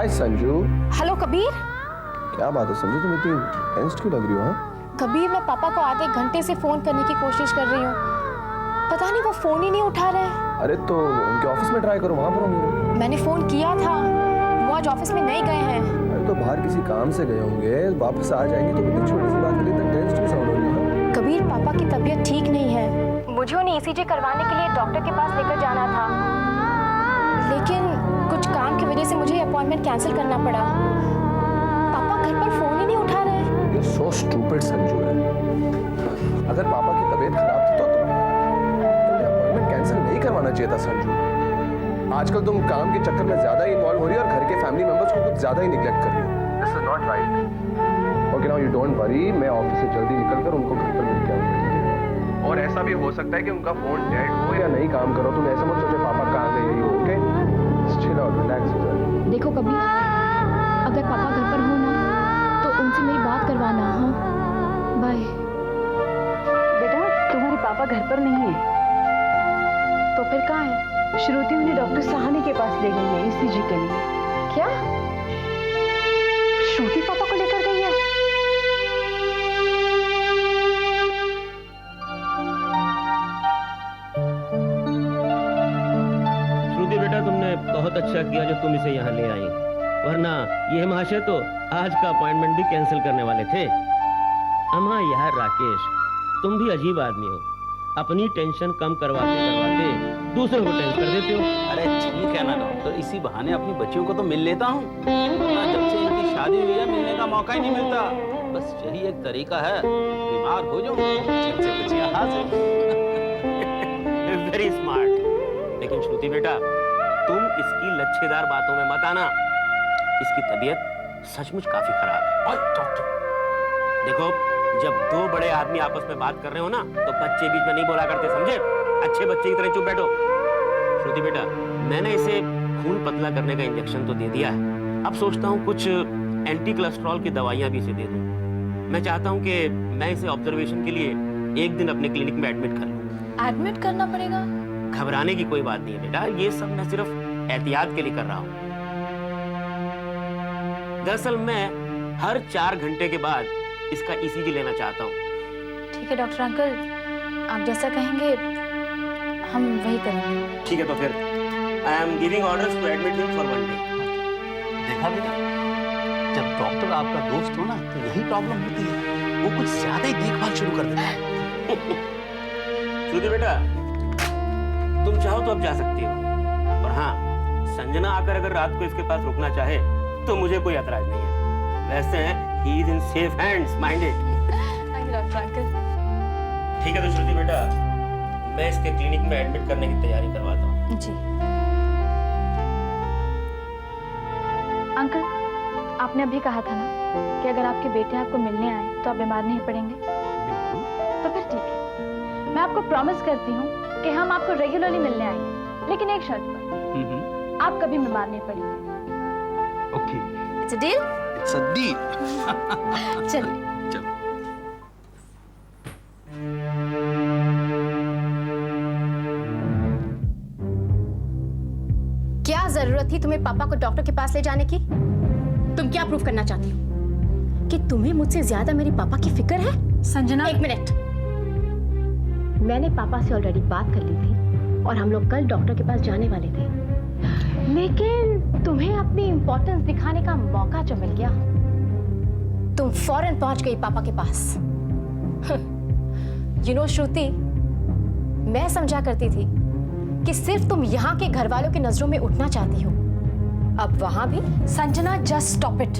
हाय Sanju. Hello Kabir. क्या बात है संजू, तुम इतनी टेंस्ड क्यों लग रही हो? कबीर, मैं पापा को आधे घंटे से फोन करने की कोशिश कर रही हूँ, पता नहीं वो फोन ही नहीं उठा रहे। अरे तो उनके ऑफिस में ट्राई करो, वहां पर होंगे। मैंने फोन किया था, वो आज ऑफिस में नहीं गए हैं। अरे तो बाहर किसी काम से गए होंगे, वापस आ जाएंगे तो इतनी छोटी सी बात के लिए इतना टेंस्ड क्यों साउंड हो रही है? कबीर, पापा की तबीयत ठीक नहीं है, मुझे उन्हें ECG करवाने के लिए डॉक्टर के पास लेकर जाना था, लेकिन कुछ काम की वजह से मुझे अपॉइंटमेंट कैंसिल करना पड़ा। पापा घर पर फोन ही नहीं उठा रहे। ये सो स्टूपिड संजू है। अगर पापा की तबीयत खराब थी तो तुमने अपॉइंटमेंट कैंसिल नहीं करवाना चाहिए था संजू। आजकल तुम काम के चक्कर में ज्यादा ही इन्वॉल्व हो रही हो और घर के फैमिली मेंबर्स को कुछ ज्यादा ही निग्लेक्ट कर रही हो। This is not right. Okay now you don't worry, मैं ऑफिस से जल्दी निकलकर उनको घर पर मिल के आऊंगा। और ऐसा भी हो सकता है कि उनका फोन डेड हो या नहीं काम करो, तुम ऐसा मत सोचो पापा कहाँ गए हो। ओके, चिल आउट, रिलैक्स हो जाओ। देखो कबीर, अगर पापा घर पर हो ना तो उनसे मेरी बात करवाना। हाँ बाय। बेटा, तुम्हारे पापा घर पर नहीं है। तो फिर कहाँ है? श्रुति उन्हें डॉक्टर सहानी के पास ले गई है ECG के लिए। क्या श्रुति पापा को लेकर गई है? श्रुति बेटा, तुमने बहुत अच्छा किया जो तुम इसे यहाँ ले आई, वरना यह महाशय तो आज का अपॉइंटमेंट भी कैंसिल करने वाले थे। अम्मा यार राकेश, तुम भी अजीब आदमी हो, अपनी टेंशन कम करवाते करवाते दूसरों को टेंशन कर देते हो। अरे ठीक है ना डॉक्टर, इसी बहाने अपनी बच्चियों को तो मिल लेता हूँ। जब से इनकी शादी हुई है मिलने का मौका ही नहीं मिलता। बस यही एक तरीका है, बीमार हो जाओ जिनसे बच्चियां हासिल। Very smart. लेकिन श्रुति बेटा, तुम इसकी लच्छेदार बातों में मत आना, इसकी तबीयत सचमुच काफी खराब है। और डॉक्टर देखो, जब दो बड़े आदमी आपस में बात कर रहे हो ना तो बच्चे बीच में नहीं बोला करते, समझे? अच्छे बच्चे की तरह चुप बैठो। श्रुति बेटा, मैंने इसे खून पतला करने का इंजेक्शन तो दे दिया है, अब सोचता हूँ कुछ एंटी कोलेस्ट्रॉल की दवाइयां भी इसे दे दूं। मैं चाहता हूँ कि मैं इसे ऑब्जर्वेशन के लिए एक दिन अपने क्लिनिक में एडमिट कर लूं। एडमिट करना पड़ेगा? घबराने की कोई बात नहीं है बेटा, ये सब मैं सिर्फ एहतियात के लिए कर रहा हूँ। दरअसल मैं हर 4 घंटे के बाद इसका ECG लेना चाहता हूँ। ठीक है डॉक्टर अंकल, आप जैसा कहेंगे हम वही करेंगे। ठीक है, तो फिर I am giving orders to admit him for 1 day. देखा बेटा, जब डॉक्टर आपका दोस्त हो ना तो यही प्रॉब्लम होती है, वो कुछ ज्यादा ही देखभाल शुरू कर देता है। श्रुति बेटा, तुम चाहो तो अब जा सकती हो, और हाँ, संजना आकर अगर रात को इसके पास रुकना चाहे तो मुझे कोई एतराज नहीं है। वैसे he is in safe hands, minded. Thank you doctor uncle. ठीक है तो श्रुति बेटा, मैं इसके क्लिनिक में एडमिट करने की तैयारी करवाता हूँ। जी अंकल, आपने अभी कहा था ना कि अगर आपके बेटे आपको मिलने आए तो आप बीमार नहीं पड़ेंगे। तो फिर ठीक है, मैं आपको प्रॉमिस करती हूँ कि हम आपको रेगुलरली मिलने आएंगे, लेकिन एक शर्त पर, आप कभी बीमार नहीं पड़ेंगे। Okay, it's a deal. It's a deal. चलिए। क्या जरूरत थी तुम्हें पापा को डॉक्टर के पास ले जाने की? तुम क्या प्रूव करना चाहती हो कि तुम्हें मुझसे ज्यादा मेरे पापा की फिक्र है? संजना, एक मिनट, मैंने पापा से ऑलरेडी बात कर ली थी और हम लोग कल डॉक्टर के पास जाने वाले थे, लेकिन तुम्हें अपनी इंपॉर्टेंस दिखाने का मौका जो मिल गया, तुम फौरन पहुंच गई पापा के पास। यू नो श्रुति, मैं समझा करती थी कि सिर्फ तुम यहाँ के घर वालों की नजरों में उठना चाहती हो, अब वहां भी। Sanjana, just stop it.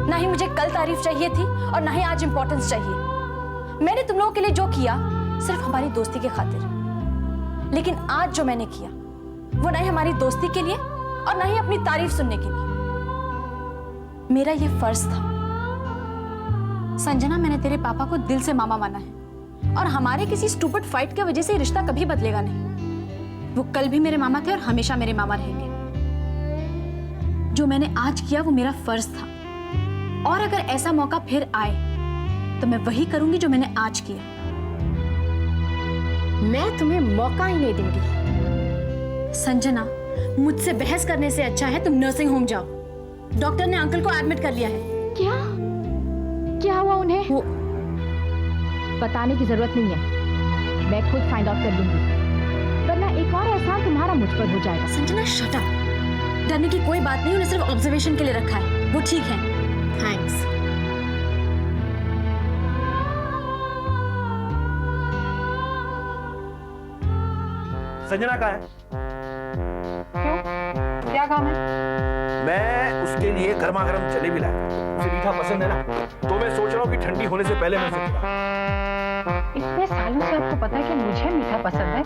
ना ही मुझे कल तारीफ चाहिए थी और ना ही आज इंपॉर्टेंस चाहिए। मैंने तुम लोगों के लिए जो किया सिर्फ हमारी दोस्ती के खातिर, लेकिन आज जो मैंने किया वो ना ही हमारी दोस्ती के लिए और ना ही अपनी तारीफ सुनने के लिए। मेरा ये फर्ज था। संजना, मैंने तेरे पापा को दिल से मामा माना है और हमारे किसी स्टूपिड फाइट की वजह से ये रिश्ता कभी बदलेगा नहीं। वो कल भी मेरे मामा थे और हमेशा मेरे मामा रहेंगे। जो मैंने आज किया वो मेरा फर्ज था, और अगर ऐसा मौका फिर आए तो मैं वही करूंगी जो मैंने आज किया। मैं तुम्हें मौका ही नहीं दूंगी। संजना, मुझसे बहस करने से अच्छा है तुम नर्सिंग होम जाओ। डॉक्टर ने अंकल को एडमिट कर लिया है। क्या क्या हुआ उन्हें? वो बताने की जरूरत नहीं है, मैं खुद फाइंड आउट कर लूंगी, वरना एक और एहसान तुम्हारा मुझ पर हो जाएगा। Sanjana shut up. डरने की कोई बात नहीं, उन्हें सिर्फ ऑब्जर्वेशन के लिए रखा है, वो ठीक है। थैंक्स। संजना कहाँ है? क्यों, क्या काम है? मैं उसके लिए गर्मा गर्म जलेबी लाया। उसे मीठा पसंद है ना, तो मैं सोच रहा हूँ कि ठंडी होने से पहले मैं उसे खिलाऊं। इतने सालों से आपको पता है कि मुझे मीठा पसंद है,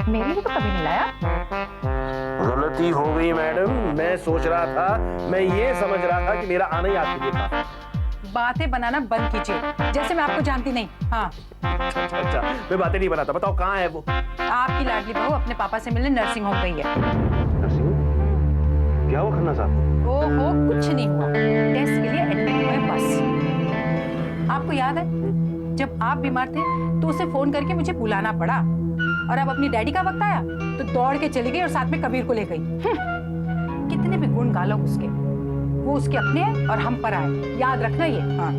मेरे लिए तो कभी नहीं लाया। गलती हो गई मैडम, मैं सोच रहा था, मैं ये समझ रहा था कि मेरा आना ही आपके लिए था। बातें बनाना बंद कीजिए, जैसे मैं आपको जानती नहीं। हाँ, अच्छा, मैं बातें नहीं बनाता। बताओ कहाँ है वो? आपकी लाडली बहू अपने पापा से मिलने नर्सिंग होम गई है। क्या हुआ खन्ना साहब? ओहो, कुछ नहीं हुआ, टेस्ट के लिए एडमिट हुए बस। आपको याद है जब आप बीमार थे तो उसे फोन करके मुझे बुलाना पड़ा, और अब अपनी डैडी का वक्त आया तो दौड़ के चली गई और साथ में कबीर को ले गई। कितने भी गुण गालो उसके, वो उसके अपने हैं और हम पर आए, याद रखना ये। हाँ।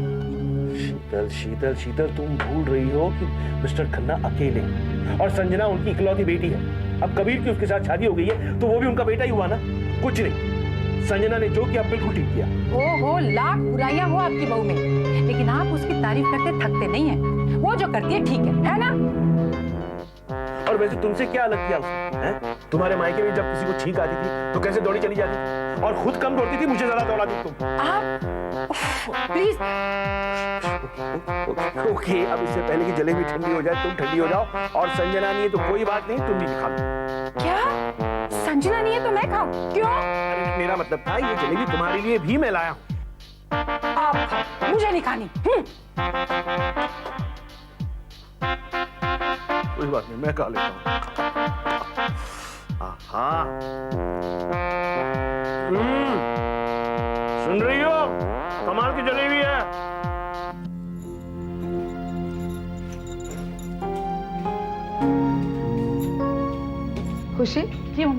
शीतल शीतल शीतल, तुम भूल रही हो कि मिस्टर खन्ना अकेले और संजना उनकी इकलौती बेटी है। अब कबीर की उसके साथ शादी हो गई है तो वो भी उनका बेटा ही हुआ ना। कुछ नहीं, संजना ने जो किया बिल्कुल ठीक किया। ओहो, लाख बुराइयां हो आपकी बहू में, लेकिन आप उसकी तारीफ करते थकते नहीं हैं। वो जो करती है ठीक है ना? और वैसे तुमसे क्या अलग किया उसने? हैं? तुम्हारे मायके में जब किसी को छींक आती थी तो कैसे दौड़ी चली जाती थी, और खुद कम दौड़ती थी, मुझे ज्यादा दौड़ाती तुम। आप प्लीज। ओके, अब इससे पहले कि जलेबी ठंडी हो जाए तुम ठंडी हो जाओ, और संजना नहीं है तो कोई बात नहीं, तुम भी खा लो। क्या संजना नहीं है तो मैं खाऊं? क्यों? अरे मेरा मतलब था ये जलेबी तुम्हारे लिए भी मैं लाया हूँ। आप खाओ, मुझे नहीं खानी। कोई बात नहीं, मैं खा लेता हूँ। हाँ, सुन रही हो? कमाल की जलेबी है। खुशी, क्यों?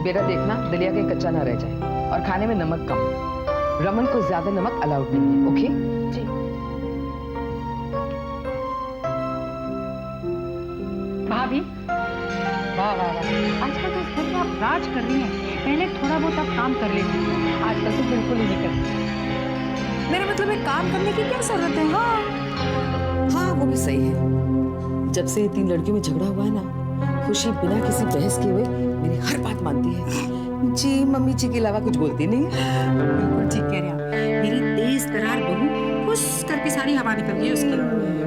बेटा देखना दलिया कहीं कच्चा ना रह जाए, और खाने में नमक कम। रमन को ज्यादा नमक अलाउड नहीं है, ओके? जी। भाभी, वाह वाह वाह, आजकल तो इस घर में आप राज कर रही हैं। पहले थोड़ा बहुत आप काम कर लेती थी, आजकल तो बिल्कुल ही नहीं करती। मेरा मतलब है काम करने की क्या जरूरत है? हाँ, वो भी सही है। जब से ये 3 लड़कियों में झगड़ा हुआ है ना, खुशी बिना किसी बहस के हुए मेरी हर बात मानती है। जी मम्मी जी के अलावा कुछ बोलती नहीं। बिल्कुल ठीक कह रहे हैं आप। मेरी तेज तरार बहू फुस करके सारी हवा निकल गई उसकी।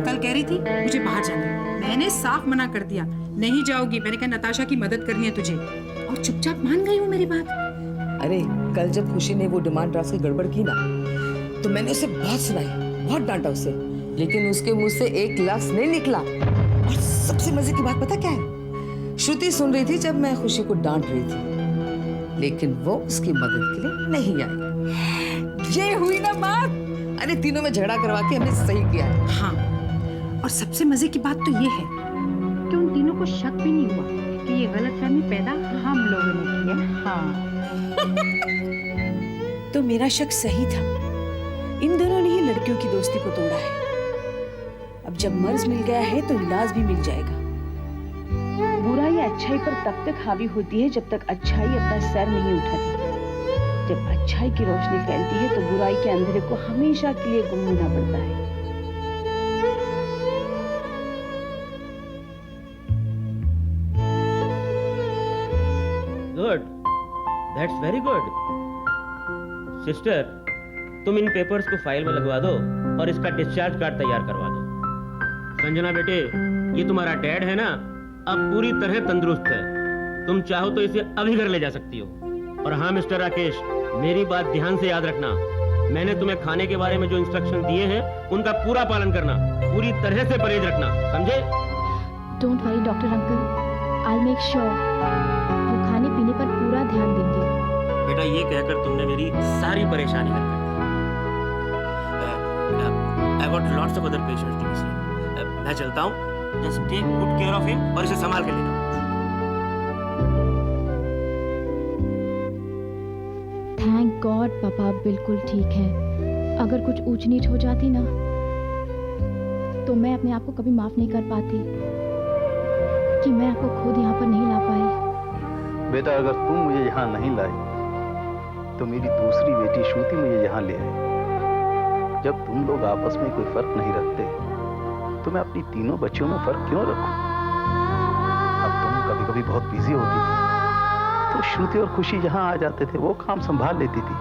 कल कह रही थी मुझे बाहर जाना है, मैंने साफ मना कर दिया, नहीं जाओगी। मैंने कहा नताशा की मदद करनी है तुझे, और चुपचाप मान गई वो मेरी बात। अरे कल जब खुशी ने वो डिमांड ड्राफ्ट की गड़बड़ की ना, तो मैंने उसे बहुत सुनाई, बहुत डांटा उसे, लेकिन उसके मुंह से एक लफ्ज नहीं निकला। और सबसे मजे की बात पता क्या है? श्रुति सुन रही थी जब मैं खुशी को डांट रही थी, लेकिन वो उसकी मदद के लिए नहीं आई। ये हुई ना बात। अरे तीनों में झगड़ा करवा के हमने सही किया। हाँ, और सबसे मजे की बात तो ये है कि उन तीनों को शक भी नहीं हुआ कि ये गलतफहमी पैदा हम लोगों ने की है। हाँ। तो मेरा शक सही था। इन दोनों ने ही लड़कियों की दोस्ती को तोड़ा है। अब जब मर्ज मिल गया है तो इलाज भी मिल जाएगा। बुराई अच्छाई पर तब तक हावी होती है जब तक अच्छाई अपना सर नहीं उठाती। जब अच्छाई की रोशनी फैलती है तो बुराई के अंधेरे को हमेशा के लिए गुम होना पड़ता है। Good, that's very good. Sister, तुम इन पेपर्स को फाइल में लगवा दो और इसका डिस्चार्ज कार्ड तैयार करवा दो। संजना बेटे, ये तुम्हारा डैड है ना, अब पूरी तरह तंदुरुस्त है। तुम चाहो तो इसे अभी घर ले जा सकती हो। और हाँ मिस्टर राकेश, मेरी बात ध्यान से याद रखना। मैंने तुम्हें खाने के बारे में जो इंस्ट्रक्शन दिए हैं उनका पूरा पालन करना, पूरी तरह से परहेज रखना, समझे? Don't worry doctor uncle, I make sure वो खाने पीने पर पूरा ध्यान देंगे। बेटा, ये कहकर तुमने मेरी सारी परेशानी हल कर दी। I got lots of other patients to be seen. मैं चलता हूँ। Just take good care of him और इसे संभाल के लेना। थैंक गॉड पापा आप बिल्कुल ठीक हैं। अगर कुछ ऊंच नीच हो जाती ना तो मैं अपने आप को कभी माफ नहीं कर पाती कि मैं आपको खुद यहाँ पर नहीं ला पाई। बेटा, अगर तुम मुझे यहाँ नहीं लाई तो मेरी दूसरी बेटी श्रुति मुझे यहाँ ले आई। जब तुम लोग आपस में कोई फर्क नहीं रखते तो मैं अपनी तीनों बच्चियों में फर्क क्यों रखूं? अब तुम कभी कभी बहुत बिजी होती थी तो श्रुति और खुशी जहाँ आ जाते थे वो काम संभाल लेती थी।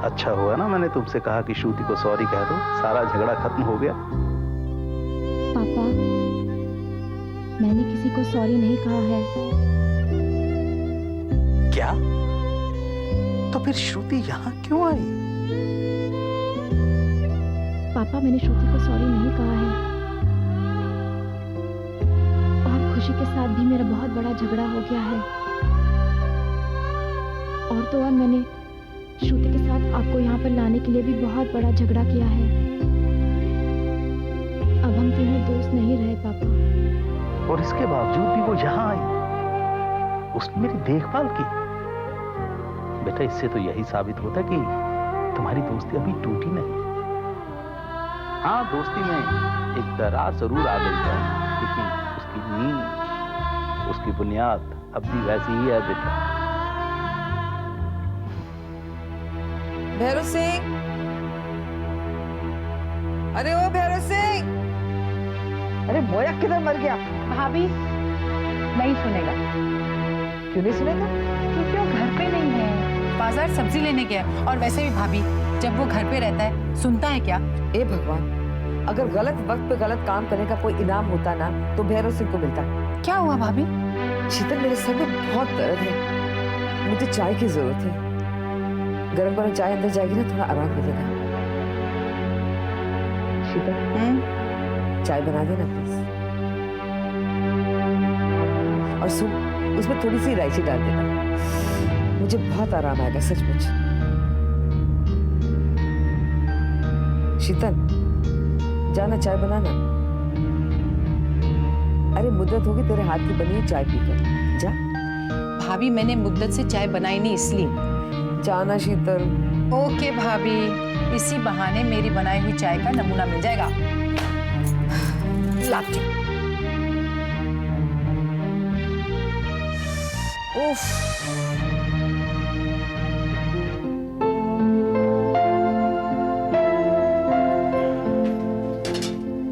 अच्छा हुआ ना मैंने तुमसे कहा कि श्रुति को सॉरी कह दो, सारा झगड़ा खत्म हो गया। पापा मैंने किसी को सॉरी नहीं कहा है। क्या? तो फिर श्रुति यहाँ क्यों आई? पापा मैंने श्रुति को सॉरी नहीं कहा है और खुशी के साथ भी मेरा बहुत बड़ा झगड़ा हो गया है। और तो और मैंने श्रुति के साथ आपको यहाँ पर लाने के लिए भी बहुत बड़ा झगड़ा किया है। अब हम तीनों दोस्त नहीं रहे पापा। और इसके बावजूद भी वो यहाँ आई, उसने मेरी देखभाल की। बेटा, इससे तो यही साबित होता है कि तुम्हारी दोस्ती अभी टूटी नहीं। हाँ, दोस्ती में एक दरार जरूर आ गई है, लेकिन उसकी नींव, उसकी बुनियाद अब भी वैसी ही है बेटा। भैरव सिंह, अरे ओ भैरव सिंह, अरे मोया किधर मर गया? भाभी नहीं सुनेगा। क्यों नहीं सुनेगा? क्योंकि वो घर पे नहीं है, बाजार सब्जी लेने गया। और वैसे भी भाभी, जब वो घर पे रहता है सुनता है क्या? ए भगवान, अगर गलत वक्त पे गलत काम करने का कोई इनाम होता ना तो भैरव सिंह को मिलता। क्या हुआ भाभी? शीतल, मेरे सर में बहुत दर्द है, मुझे चाय की जरूरत है। गरम गरम चाय अंदर जाएगी ना, थोड़ा आराम मिलेगा। शीतल, चाय बना देना प्लीज। और सुन, उसमें थोड़ी सी इलायची डाल देना, मुझे बहुत आराम आएगा सचमुच। शीतल, जाना चाय बनाना। अरे मुद्दत होगी तेरे हाथ की बनी हुई चाय पीकर, जा। भाभी मैंने मुद्दत से चाय बनाई नहीं इसलिए। जाना शीतल। ओके भाभी, इसी बहाने मेरी बनाई हुई चाय का नमूना मिल जाएगा। लाती हूं। उफ,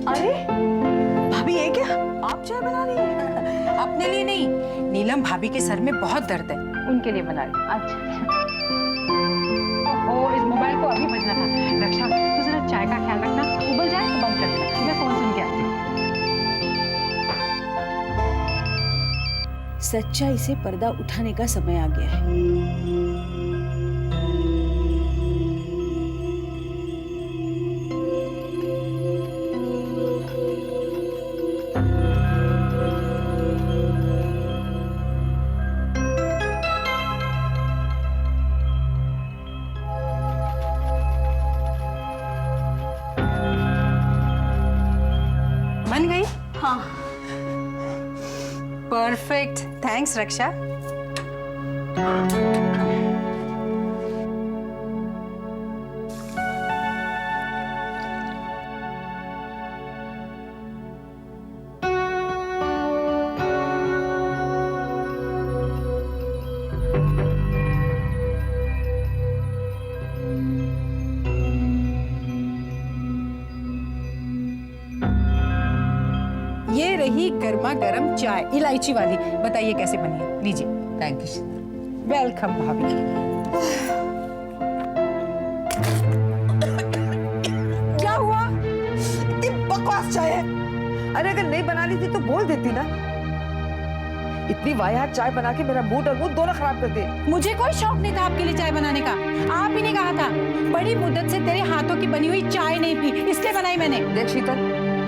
अरे भाभी, ये क्या आप चाय बना रही हैं? अपने लिए नहीं, नीलम भाभी के सर में बहुत दर्द है, उनके लिए बना रही। अच्छा। ओ, इस मोबाइल को अभी बजना था। रक्षा, तू जरा चाय का ख्याल रखना, उबल जाए तो बंद कर देना, मैं फोन सुन के आती हूँ। सच्चाई से पर्दा उठाने का समय आ गया है। बन गई? हाँ। परफेक्ट, थैंक्स रक्षा। ये रही गर्मा गर्म चाय, इलायची वाली। बताइए कैसे बनी है? लीजिए। Thank you. वेलकम भाभी। क्या हुआ? इतनी बकवास चाय है। अरे अगर नहीं बना ली थी तो बोल देती ना। इतनी वाहियात चाय बना के मेरा मूड और मूड दोनों खराब कर दिए। मुझे कोई शौक नहीं था आपके लिए चाय बनाने का। आप ही ने कहा था बड़ी मुद्दत से तेरे हाथों की बनी हुई चाय नहीं पी, इसलिए बनाई मैंने। देख शीतल,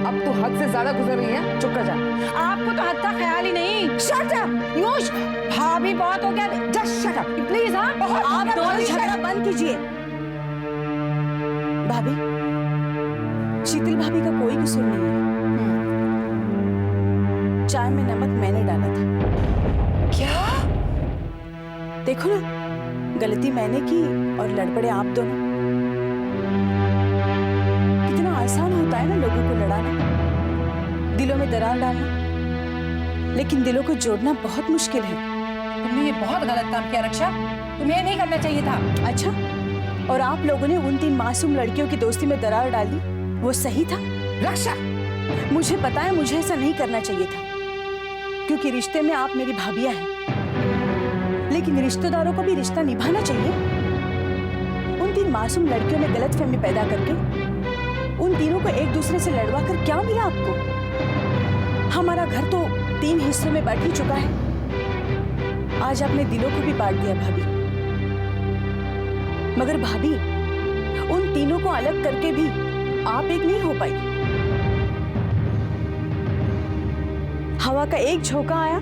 अब तू हद से ज्यादा गुजर रही है, चुप कर जा। आपको तो हद का ख्याल ही नहीं। शट अप यूश, भाभी बहुत हो गया। Just shut up please. हाँ, बहुत आप हो गया, दोनों please, झगड़ा बंद कीजिए। भाभी, शीतल भाभी का कोई कसूर नहीं है। चाय में नमक मैंने डाला था। क्या? देखो ना, गलती मैंने की और लड़ पड़े आप दोनों। कितना आसान होता है ना लोगों को लड़ाना, दिलों में दरार डालना, लेकिन दिलों को जोड़ना बहुत मुश्किल है। तुमने ये बहुत गलत काम किया रक्षा, तुम्हें ये नहीं करना चाहिए था। अच्छा, और आप लोगों ने उन 3 मासूम लड़कियों की दोस्ती में दरार डाली, वो सही था? रक्षा, मुझे पता है मुझे ऐसा नहीं करना चाहिए था, क्योंकि रिश्ते में आप मेरी भाभियां हैं, लेकिन रिश्तेदारों को भी रिश्ता निभाना चाहिए। उन 3 मासूम लड़कियों में गलतफहमी पैदा करके उन तीनों को एक दूसरे से लड़वा कर क्या मिला आपको? हमारा घर तो 3 हिस्सों में बट ही चुका है। आज आपने दिलों को भी बांट दिया भाभी। मगर भाभी, उन तीनों को अलग करके भी आप एक नहीं हो पाई। हवा का एक झोंका आया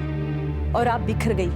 और आप बिखर गई।